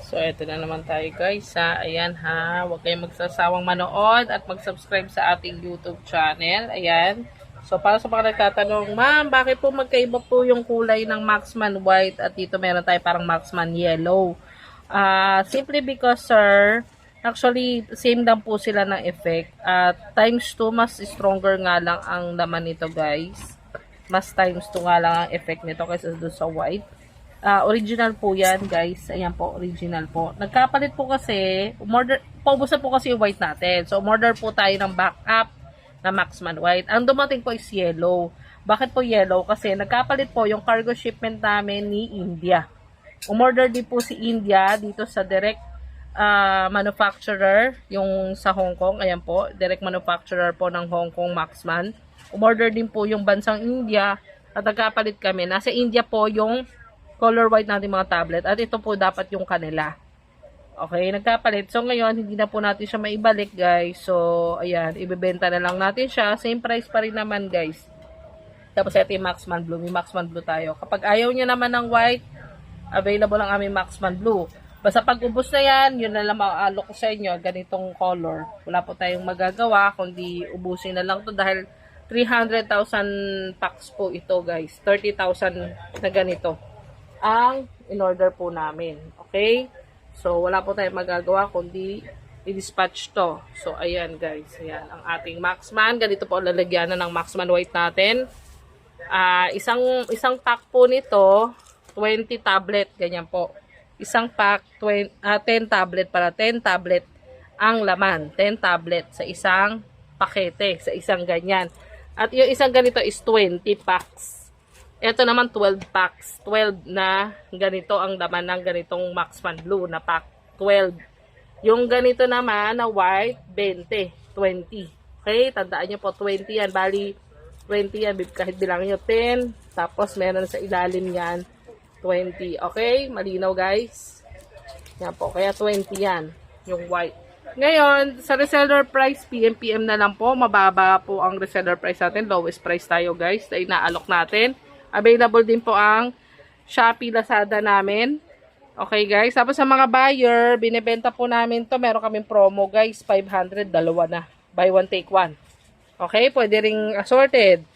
So, eto na naman tayo guys ha. Ayan ha. Huwag kayong magsasawang manood at mag-subscribe sa ating YouTube channel. Ayan. So, para sa mga nagtatanong, ma'am, bakit po magkaiba po yung kulay ng Maxman White at dito meron tayo parang Maxman Yellow? Simply because, sir, actually, same lang po sila ng effect. Times 2, mas stronger nga lang ang laman nito guys. Mas times 2 nga lang ang effect nito kaysa doon sa white. Original po yan guys. Ayan po, original po. Nagkapalit po kasi, paubusan po kasi yung white natin. So, umorder po tayo ng backup na Maxman White. Ang dumating po is yellow. Bakit po yellow? Kasi nagkapalit po yung cargo shipment namin ni India. Umorder din po si India dito sa direct manufacturer, yung sa Hong Kong. Ayan po, direct manufacturer po ng Hong Kong Maxman. Umorder din po yung bansang India at nagkapalit kami. Nasa India po yung color white natin mga tablet at ito po dapat yung kanila. Okay, nagkapalit. So ngayon, hindi na po natin siya maibalik guys. So, ayan, ibebenta na lang natin siya. Same price pa rin naman guys. Tapos ito yung Maxman Blue. May Maxman Blue tayo. Kapag ayaw nyo naman ng white, available ang aming Maxman Blue. Basta pag ubos na yan, yun na lang maaalok ko sa inyo. Ganitong color. Wala po tayong magagawa, kundi ubusin na lang to dahil 300,000 packs po ito guys. 30,000 na ganito ang in-order po namin. Okay? So, wala po tayong magagawa kundi i-dispatch to. So, ayan guys. Ayan ang ating Maxman. Ganito po lalagyan na ng Maxman White natin. Isang pack po nito, 20 tablet. Ganyan po. Isang pack, 10 tablet para 10 tablet ang laman. 10 tablet sa isang pakete, sa isang ganyan. At yung isang ganito is 20 packs. Ito naman 12 packs. 12 na ganito ang laman ng ganitong Maxman Blue na pack. 12. Yung ganito naman na white, 20. 20. Okay? Tandaan nyo po, 20 yan. Bali, 20 yan. Kahit bilangin nyo 10. Tapos meron sa ilalim yan, 20. Okay? Malinaw guys. Yan po. Kaya 20 yan. Yung white. Ngayon, sa reseller price, PM na lang po. Mababa po ang reseller price natin. Lowest price tayo guys. Na inaalok natin. Available din po ang Shopee, Lazada namin. Okay guys. Tapos sa mga buyer, binibenta po namin to. Meron kaming promo guys. 500, dalawa na. Buy one, take one. Okay. Pwede ring assorted.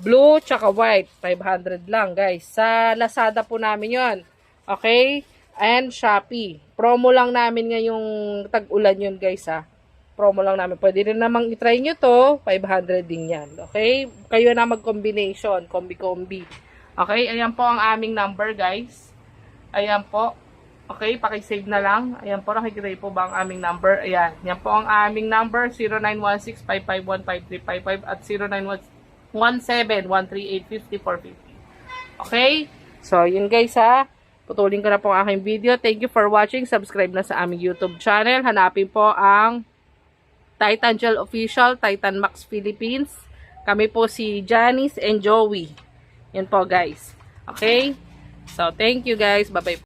Blue, tsaka white. 500 lang guys. Sa Lazada po namin yon. Okay. And Shopee. Promo lang namin ngayong tag-ulan yun guys ha. Promo lang namin. Pwede rin namang itry nyo to. 500 din yan. Okay? Kayo na mag-combination. Kombi-kombi. Okay? Ayan po ang aming number guys. Ayan po. Okay? Pakisave na lang. Ayan po. Nakikita po ba ang aming number? Ayan. Ayan po ang aming number. 0916-551-5355 at 0917-138-5450. Okay? So, yun guys ha. Putulin ko na po ang aking video. Thank you for watching. Subscribe na sa aming YouTube channel. Hanapin po ang Titan Gel Official, Titan Max Philippines. Kami po si Janice and Joey. Yan po guys. Okay? So, thank you guys. Bye-bye.